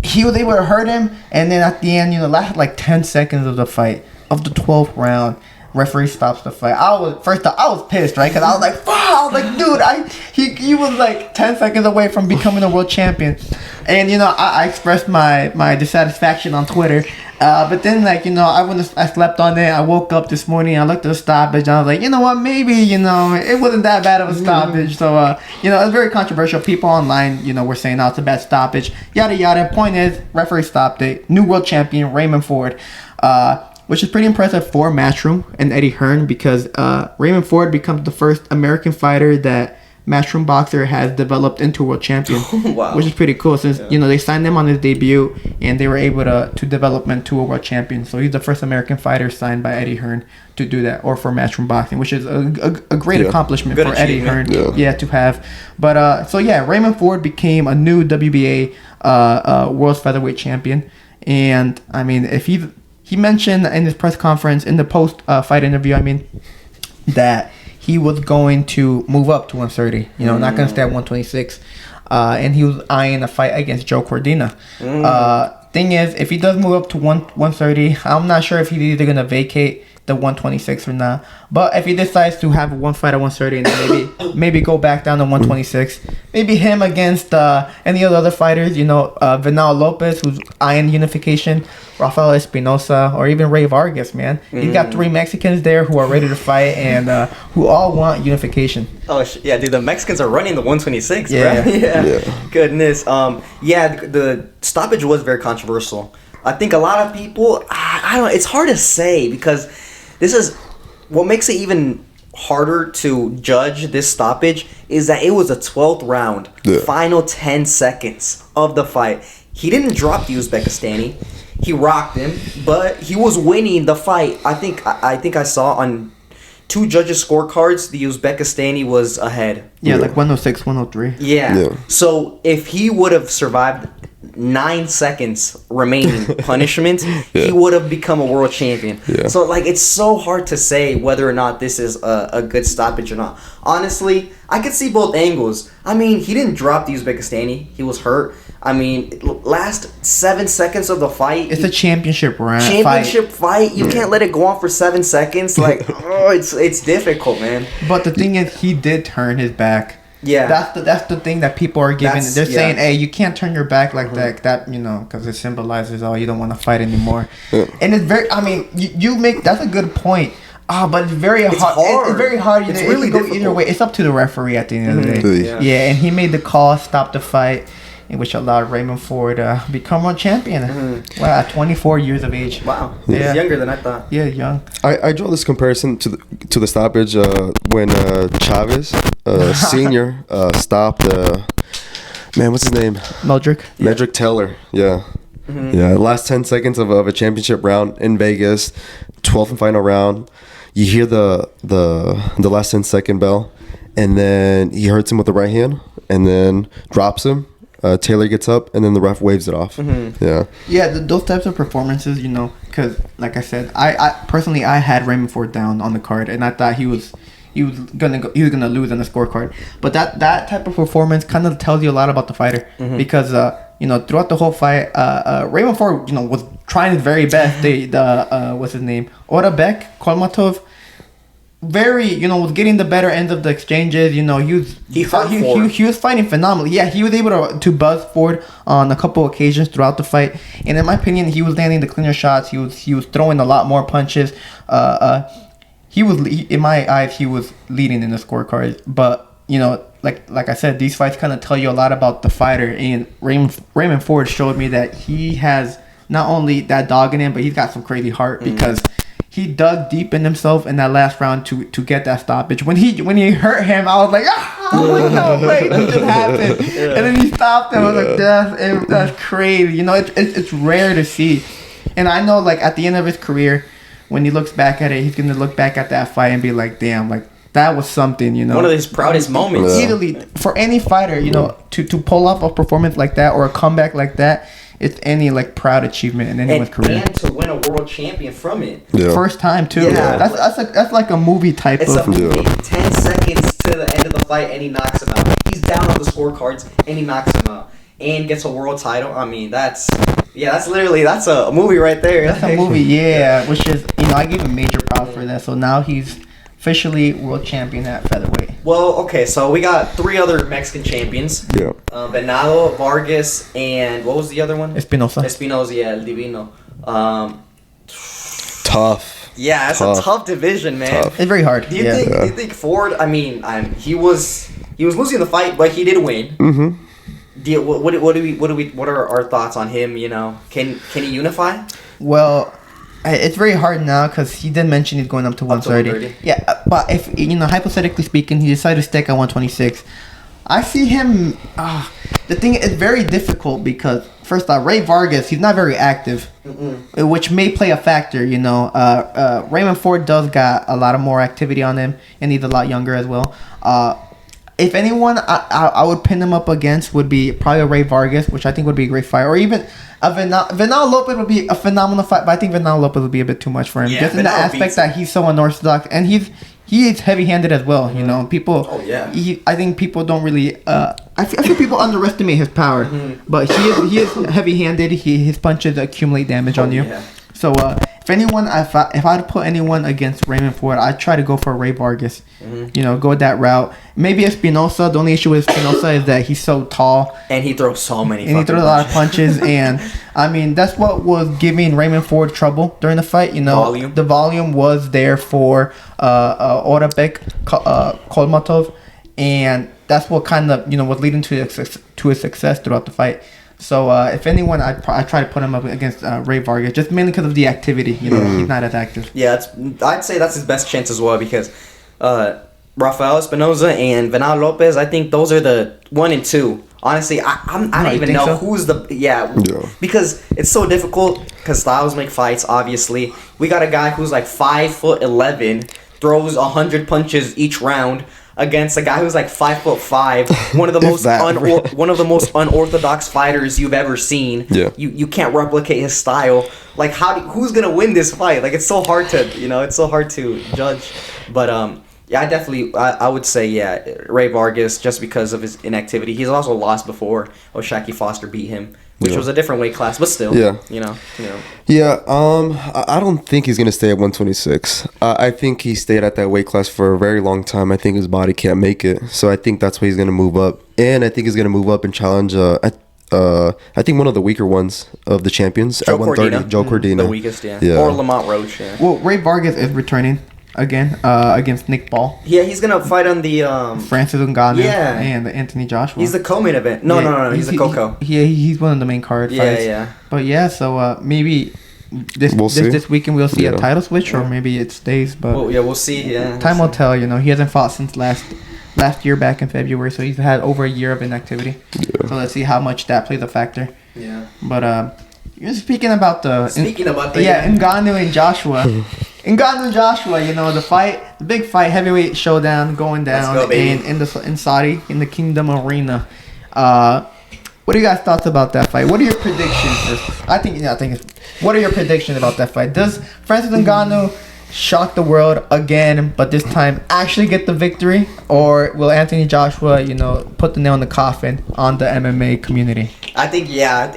He was able to hurt him. And then at the end, you know, last like 10 seconds of the fight, of the 12th round, referee stops the fight. I was pissed, right? Because I was like, fuck. I was like, dude, he was like 10 seconds away from becoming a world champion. And, you know, I expressed my dissatisfaction on Twitter. But then, like, you know, I slept on it. I woke up this morning. I looked at the stoppage. And I was like, you know what? Maybe, you know, it wasn't that bad of a stoppage. So, you know, it's very controversial. People online, you know, were saying, oh, it's a bad stoppage. Yada, yada. Point is, referee stopped it. New world champion, Raymond Ford. Which is pretty impressive for Matchroom and Eddie Hearn because Raymond Ford becomes the first American fighter that Matchroom Boxer has developed into a world champion. Wow. Which is pretty cool since, you know, they signed him on his debut and they were able to develop him to a world champion. So he's the first American fighter signed by Eddie Hearn to do that, or for Matchroom Boxing, which is a great accomplishment for Eddie Hearn to have. But, so yeah, Raymond Ford became a new WBA world featherweight champion. And, I mean, if he mentioned in his press conference, in the post-fight interview, I mean, that he was going to move up to 130. You know, not going to stay at 126. And he was eyeing a fight against Joe Cordina. Thing is, if he does move up to 130, I'm not sure if he's either going to vacate the 126 or not. But if he decides to have one fight at 130 and then maybe go back down to 126, maybe him against any of the other fighters, you know, Venado Lopez, who's eyeing unification, Rafael Espinosa, or even Ray Vargas, man. He's got 3 Mexicans there who are ready to fight and who all want unification. Oh, yeah, dude, the Mexicans are running the 126, yeah. Bro. Yeah. Goodness. The stoppage was very controversial. I think a lot of people, I don't know, it's hard to say because this is what makes it even harder to judge this stoppage is that it was a 12th round, final 10 seconds of the fight. He didn't drop the Uzbekistani. He rocked him, but he was winning the fight. I think I saw on 2 judges' scorecards, the Uzbekistani was ahead. Yeah, like 106, 103. Yeah. So if he would have survived 9 seconds remaining punishment, he would have become a world champion. Yeah. So like it's so hard to say whether or not this is a good stoppage or not. Honestly, I could see both angles. I mean, he didn't drop the Uzbekistani. He was hurt. I mean, last 7 seconds of the fight. It's a championship round. Championship fight. You can't let it go on for 7 seconds. Like, it's difficult, man. But the thing is, he did turn his back. Yeah. That's the thing that people are giving. They're saying, hey, you can't turn your back like that, because it symbolizes, you don't want to fight anymore. And it's very, I mean, you make, that's a good point. But it's very hard. It's very hard. It's really go difficult. Either way. It's up to the referee at the end of the day. Yeah, and he made the call, stop the fight, which allowed Raymond Ford to become world champion. Wow, at 24 years of age. Wow. He's younger than I thought. Yeah, young. I draw this comparison to the stoppage when Chavez Senior stopped what's his name? Meldrick Taylor. Yeah. Yeah, last 10 seconds of a championship round in Vegas, 12th and final round. You hear the last 10-second bell, and then he hurts him with the right hand, and then drops him. Taylor gets up, and then the ref waves it off. Yeah, those types of performances, because like I said, I personally I had Raymond Ford down on the card, and I thought he was gonna lose on the scorecard. But that type of performance kind of tells you a lot about the fighter, because throughout the whole fight, Raymond Ford was trying his very best. What's his name? Otabek Kholmatov. Very, was getting the better ends of the exchanges. He was fighting phenomenally. Yeah, he was able to buzz Ford on a couple occasions throughout the fight. And in my opinion, he was landing the cleaner shots. He was throwing a lot more punches. In my eyes, he was leading in the scorecards. But like I said, these fights kind of tell you a lot about the fighter. And Raymond Ford showed me that he has not only that dog in him, but he's got some crazy heart because he dug deep in himself in that last round to get that stoppage. When he hurt him, I was like, no way, that just happened. And then he stopped him. I was like, that's crazy. It's rare to see. And I know, like, at the end of his career, when he looks back at it, he's gonna look back at that fight and be like, damn, like, that was something, One of his proudest moments. Easily, for any fighter, to pull off a performance like that or a comeback like that, it's any proud achievement in anyone's career. And to win a world champion from it. Yeah. First time too. Yeah. That's like a movie type It's of. a movie. 10 seconds to the end of the fight and he knocks him out. He's down on the scorecards and he knocks him out. And gets a world title. I mean, that's a movie right there. That's a movie, yeah. Which is, I give him major props for that. So now he's officially world champion at featherweight. Well, okay, so we got 3 other Mexican champions. Yeah. Venado, Vargas, and what was the other one? Espinosa, yeah, El Divino. Tough. Yeah, it's a tough division, man. It's very hard. Do you think Ford? I mean, he was losing the fight, but he did win. What are our thoughts on him? Can he unify? Well, it's very hard now because he did mention he's going up to 130. Yeah, but if hypothetically speaking, he decided to stick at 126. I see him. The thing is very difficult because first off, Ray Vargas, he's not very active, which may play a factor. Raymond Ford does got a lot of more activity on him, and he's a lot younger as well. If anyone I would pin him up against would be probably a Ray Vargas, which I think would be a great fight, or even a Venado Lopez would be a phenomenal fight, but I think Venado Lopez would be a bit too much for him, just in the aspect that he's so unorthodox and he is heavy-handed as well. People. Oh yeah. I think people don't really. I feel people underestimate his power, but he is heavy-handed. His punches accumulate damage on you. Yeah. So if I had to put anyone against Raymond Ford, I'd try to go for Ray Vargas. Go that route. Maybe Espinosa. The only issue with Espinosa is that he's so tall and he throws so many. And he throws a lot of punches, and I mean that's what was giving Raymond Ford trouble during the fight. Volume. The volume was there for Otabek Kholmatov, and that's what kind of was leading to his success throughout the fight. So if anyone, I try to put him up against Ray Vargas, just mainly because of the activity. He's not as active. Yeah, I'd say that's his best chance as well because Rafael Espinoza and Venado Lopez. I think those are the 1 and 2. Honestly, I don't even know who's the because it's so difficult because styles make fights. Obviously, we got a guy who's like 5'11", throws 100 punches each round against a guy who's like 5'5", one of the most unorthodox fighters you've ever seen. Yeah, you can't replicate his style. Like who's gonna win this fight? Like it's so hard to judge. But yeah, I would say Ray Vargas, just because of his inactivity. He's also lost before. O'Shaquie Foster beat him, which was a different weight class, but still. Yeah. Yeah. I don't think he's gonna stay at 126. I think he stayed at that weight class for a very long time. I think his body can't make it, so I think that's why he's gonna move up. And I think he's gonna move up and challenge. I think one of the weaker ones of the champions at 130, Joe Cordina. The weakest, yeah. Or Lamont Roach, yeah. Well, Ray Vargas is returning again against Nick Ball. Yeah, he's gonna fight on the Francis Ngannou and Anthony Joshua. He's the co-main event. No, he's the co-co. He's one of the main card fights. Yeah. But yeah, so maybe this weekend we'll see a title switch, or maybe it stays. But we'll see. Yeah, time will tell. He hasn't fought since last year back in February, so he's had over a year of inactivity. Yeah. So let's see how much that plays a factor. Yeah. But speaking about Ngannou and Joshua. Ngannou and Joshua, the big fight, heavyweight showdown going down in Saudi, in the Kingdom Arena. What are you guys' thoughts about that fight? What are your predictions? What are your predictions about that fight? Does Francis Ngannou shock the world again, but this time actually get the victory? Or will Anthony Joshua, put the nail in the coffin on the MMA community? I think,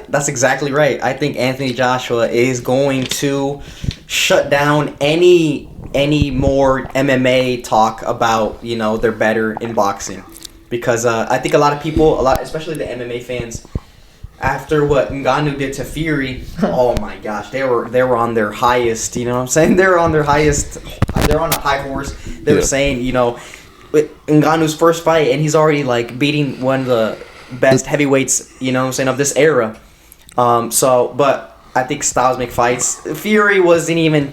that's exactly right. I think Anthony Joshua is going to shut down any more MMA talk about, they're better in boxing. Because I think a lot of people, especially the MMA fans, after what Ngannou did to Fury, oh my gosh, they were on their highest, you know what I'm saying? They're on their highest, they're on a high horse. They were saying, with Ngannou's first fight, and he's already like beating one of the best heavyweights, you know what I'm saying, of this era. But I think styles make fights. Fury wasn't even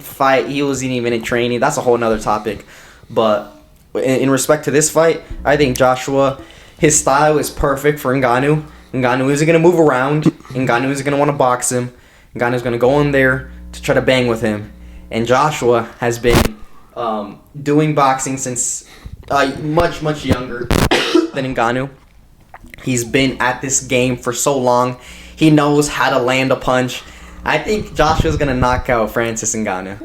in training. That's a whole nother topic. But in respect to this fight, I think Joshua, his style is perfect for Ngannou. Ngannou isn't going to move around. Ngannou isn't going to want to box him. Ngannou's going to go in there to try to bang with him. And Joshua has been doing boxing since much, much younger than Ngannou. He's been at this game for so long. He knows how to land a punch. I think Joshua's going to knock out Francis Ngannou.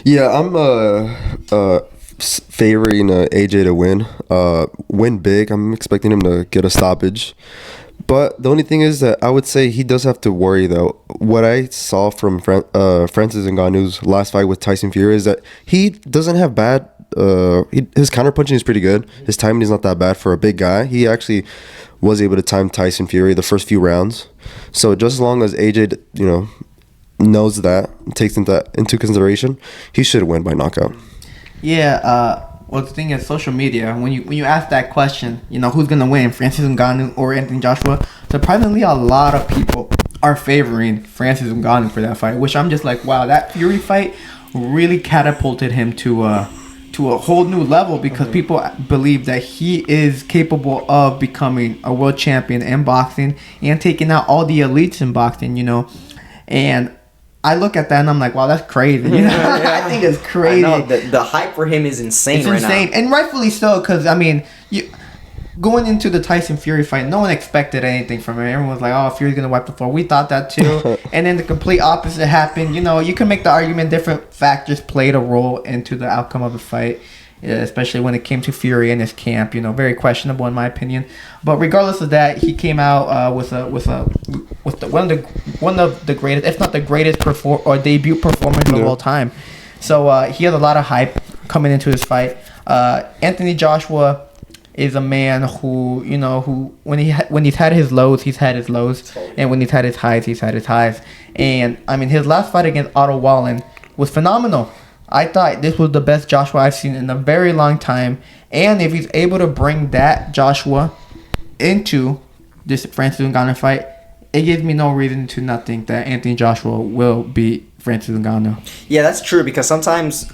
Yeah, I'm favoring AJ to win big. I'm expecting him to get a stoppage. But the only thing is that I would say he does have to worry, though. What I saw from Francis Ngannou's last fight with Tyson Fury is that he doesn't have bad... his counterpunching is pretty good. His timing is not that bad for a big guy. He actually was able to time Tyson Fury the first few rounds. So just as long as AJ, knows that, takes into consideration, he should win by knockout. Yeah, well, the thing is, social media, when you ask that question, who's going to win, Francis Ngannou or Anthony Joshua, surprisingly, a lot of people are favoring Francis Ngannou for that fight, which I'm just like, wow, that Fury fight really catapulted him to a whole new level, because people believe that he is capable of becoming a world champion in boxing and taking out all the elites in boxing, and I look at that and I'm like, wow, that's crazy. I think it's crazy. I know, the hype for him is insane now. And rightfully so, because, going into the Tyson Fury fight, no one expected anything from him. Everyone was like, oh, Fury's going to wipe the floor. We thought that too. And then the complete opposite happened. You can make the argument different factors played a role into the outcome of the fight, especially when it came to Fury and his camp. Very questionable in my opinion. But regardless of that, he came out with one of the greatest, if not the greatest debut performance of all time. So he has a lot of hype coming into his fight. Anthony Joshua is a man who when he's had his lows, he's had his lows, and when he's had his highs, he's had his highs. And his last fight against Otto Wallin was phenomenal. I thought this was the best Joshua I've seen in a very long time. And if he's able to bring that Joshua into this Francis Ngannou fight, it gives me no reason to not think that Anthony Joshua will beat Francis Ngannou. Yeah, that's true, because sometimes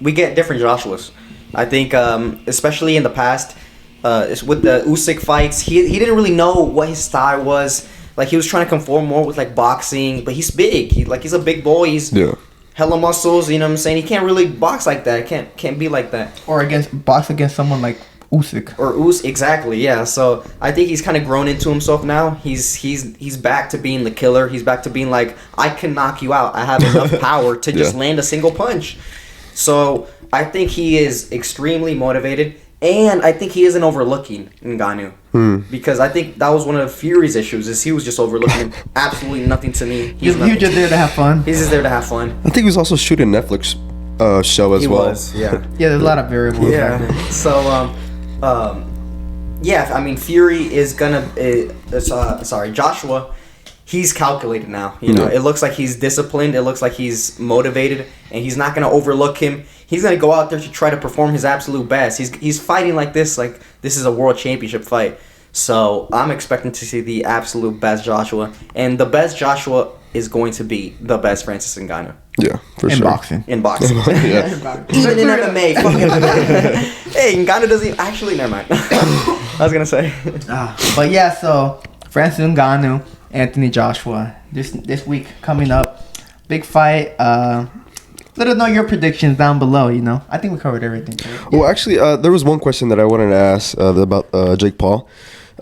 we get different Joshuas. I think, especially in the past, with the Usyk fights, he didn't really know what his style was. Like, he was trying to conform more with, like, boxing, but he's big. He's a big boy. He's hella muscles, you know what I'm saying? He can't really box like that. Can't be like that. Or box against someone like Usyk. Exactly, yeah. So I think he's kind of grown into himself now. He's back to being the killer. He's back to being like, I can knock you out. I have enough power to just land a single punch. So I think he is extremely motivated, and I think he isn't overlooking Ngannou. Because I think that was one of Fury's issues, is he was just overlooking absolutely nothing to me. He was just there to have fun. He's just there to have fun. I think he was also shooting Netflix show as well. He was, yeah. Yeah, there's a lot of variables. Yeah. So, yeah, I mean, Fury is gonna. Joshua, he's calculated now. You know, it looks like he's disciplined. It looks like he's motivated, and he's not gonna overlook him. He's gonna go out there to try to perform his absolute best. He's fighting like this is a world championship fight. So I'm expecting to see the absolute best Joshua, and the best Joshua is going to be the best Francis Ngannou. Yeah, for sure. In boxing. Yeah. Even in MMA. Hey, Ngannou doesn't actually. Never mind. I was gonna say. But yeah, so Francis Ngannou, Anthony Joshua, this week coming up, big fight. Let us know your predictions down below. You know, I think we covered everything. Right? Well, actually, there was one question that I wanted to ask about Jake Paul.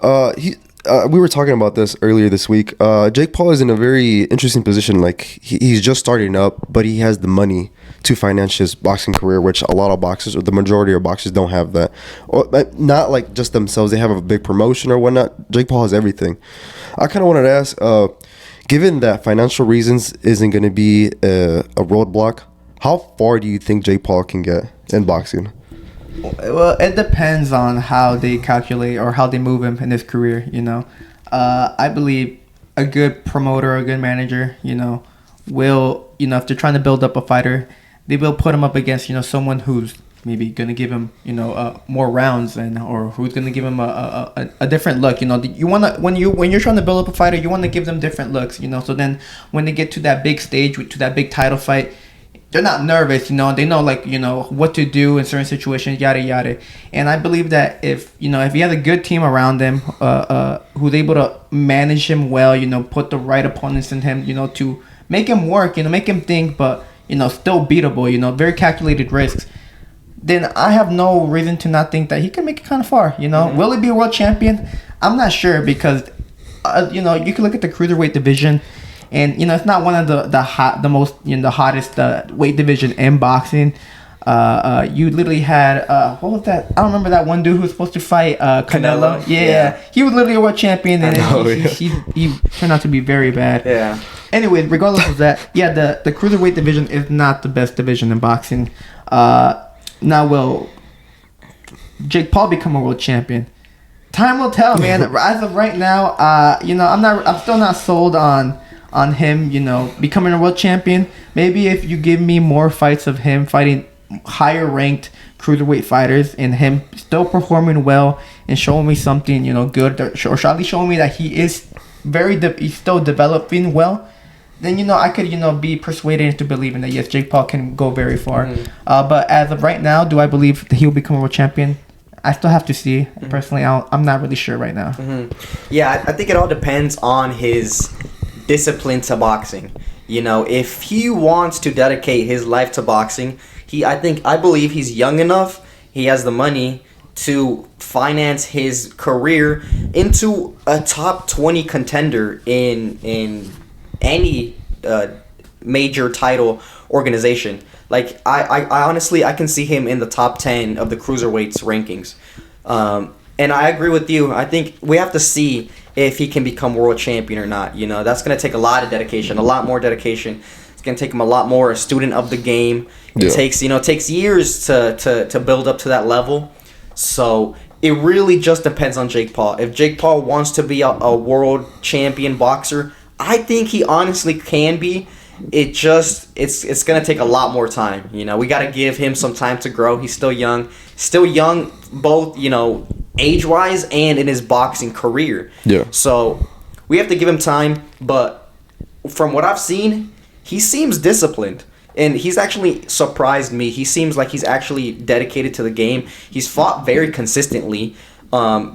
We were talking about this earlier this week. Jake Paul is in a very interesting position. Like, he's just starting up, but he has the money to finance his boxing career, which a lot of boxers, or the majority of boxers, don't have that. Or not like just themselves. They have a big promotion or whatnot. Jake Paul has everything. I kind of wanted to ask, given that financial reasons isn't going to be a roadblock, how far do you think Jake Paul can get in boxing? Well, it depends on how they calculate or how they move him in his career, you know. I believe a good promoter, a good manager, you know, will, you know, if they're trying to build up a fighter, they will put him up against, you know, someone who's maybe going to give him, you know, more rounds, or who's going to give him a different look. You know, you want to, when you're trying to build up a fighter, you want to give them different looks, you know. So then when they get to that big stage, to that big title fight, they're not nervous, you know. They know, like, you know, what to do in certain situations, yada yada. And I believe that if he has a good team around him, who's able to manage him well, you know, put the right opponents in him, you know, to make him work, you know, make him think, but, you know, still beatable, you know, very calculated risks, then I have no reason to not think that he can make it kind of far, you know. Mm-hmm. Will he be a world champion? I'm not sure, because, you know, you can look at the cruiserweight division. And, you know, it's not one of the most, you know, the hottest weight division in boxing. You literally had, what was that? I don't remember that one dude who was supposed to fight Canelo. Yeah. He was literally a world champion, and he turned out to be very bad. Yeah. Anyway, regardless of that, yeah, the cruiserweight division is not the best division in boxing. Now, will Jake Paul become a world champion? Time will tell, man. As of right now, you know, I'm still not sold on him, you know, becoming a world champion. Maybe if you give me more fights of him fighting higher ranked cruiserweight fighters and him still performing well and showing me something, you know, good, or at least showing me that he is he's still developing well, then, you know, I could, you know, be persuaded into believing that, yes, Jake Paul can go very far. Mm-hmm. But as of right now, do I believe that he'll become a world champion? I still have to see. Mm-hmm. Personally, I'm not really sure right now. Mm-hmm. Yeah, I think it all depends on his discipline to boxing. You know, if he wants to dedicate his life to boxing, I believe he's young enough, he has the money to finance his career into a top 20 contender in any major title organization. Like, I honestly, I can see him in the top 10 of the cruiserweights rankings. And I agree with you. I think we have to see if he can become world champion or not. You know, that's going to take a lot of dedication, a lot more dedication. It's going to take him a lot more, a student of the game. It takes years to build up to that level. So it really just depends on Jake Paul. If Jake Paul wants to be a world champion boxer, I think he honestly can be. It's going to take a lot more time. You know, we got to give him some time to grow. He's still young both, you know, age-wise and in his boxing career. Yeah. So we have to give him time, but from what I've seen, he seems disciplined. And he's actually surprised me. He seems like he's actually dedicated to the game. He's fought very consistently.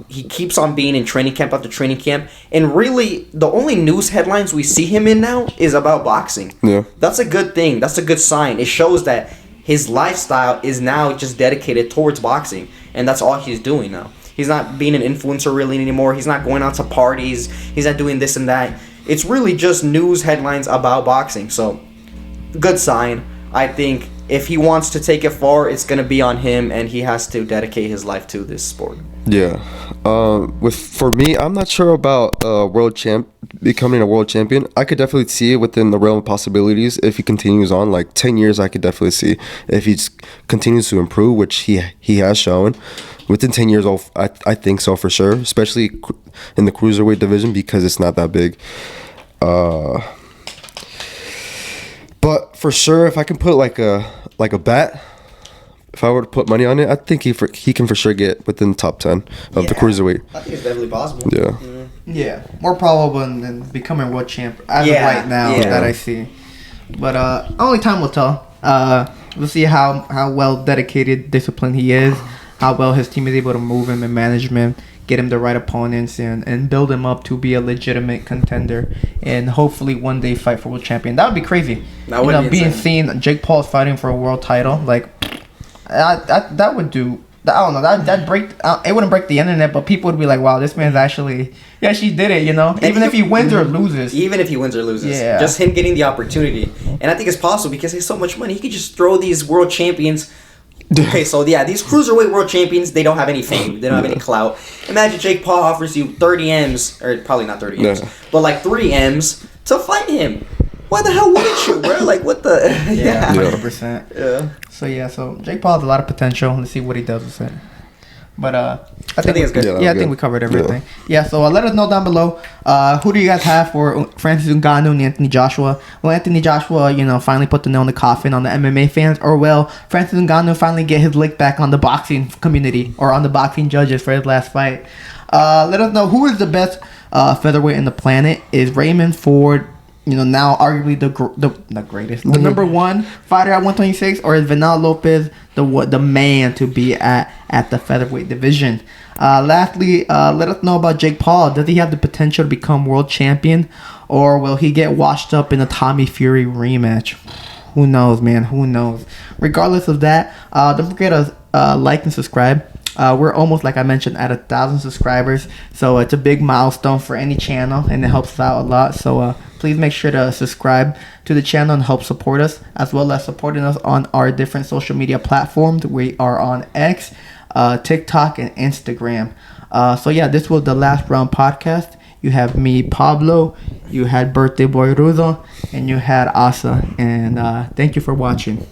He keeps on being in training camp after training camp. And really, the only news headlines we see him in now is about boxing. Yeah. That's a good thing. That's a good sign. It shows that his lifestyle is now just dedicated towards boxing. And that's all he's doing now. He's not being an influencer really anymore. He's not going out to parties. He's not doing this and that. It's really just news headlines about boxing. So, good sign. I think if he wants to take it far, it's going to be on him, and he has to dedicate his life to this sport. Yeah. For me, I'm not sure about becoming a world champion. I could definitely see it within the realm of possibilities if he continues on. Like 10 years, I could definitely see if he continues to improve, which he has shown. Within 10 years, I think so for sure, especially in the cruiserweight division because it's not that big. But for sure, if I can put like a bet, if I were to put money on it, I think he can for sure get within the top 10 of the cruiserweight. I think it's definitely possible. Yeah. Yeah, more probable than becoming world champ as of right now that I see. But only time will tell. We'll see how well dedicated, disciplined he is, how well his team is able to move him in management, get him the right opponents, and build him up to be a legitimate contender, and hopefully one day fight for world champion. That would be crazy. That would be being insane. seen Jake Paul is fighting for a world title, like that would do. I don't know. That break. It wouldn't break the internet, but people would be like, "Wow, this man's actually she did it." Even if he wins or loses. Even if he wins or loses, Yeah. just him getting the opportunity, and I think it's possible because he has so much money. He could just throw these world champions. Okay, so these cruiserweight world champions, they don't have any fame. They don't have any clout. Imagine Jake Paul offers you 30 M's, or probably not 30 M's, but like 3 M's to fight him. Why the hell wouldn't you, bro? Like, what the... Yeah, 100%. Yeah. So Jake Paul has a lot of potential. Let's see what he does with it. But I think it's good. I think we covered everything. Yeah, so let us know down below. Who do you guys have for Francis Ngannou and Anthony Joshua? Will Anthony Joshua, finally put the nail in the coffin on the MMA fans? Or will Francis Ngannou finally get his lick back on the boxing community or on the boxing judges for his last fight? Let us know who is the best featherweight in the planet. Is Raymond Ford, now arguably the greatest, the number one fighter at 126, or is Venado Lopez the man to be at the featherweight division? Lastly, let us know about Jake Paul. Does he have the potential to become world champion, or will he get washed up in a Tommy Fury rematch? Who knows, man? Who knows? Regardless of that, don't forget to like and subscribe. We're almost, like I mentioned, at 1,000 subscribers, so it's a big milestone for any channel, and it helps us out a lot. So please make sure to subscribe to the channel and help support us, as well as supporting us on our different social media platforms. We are on X, TikTok, and Instagram. This was the Last Round podcast. You have me, Pablo, you had Birthday Boy Rudo, and you had Asa. And thank you for watching.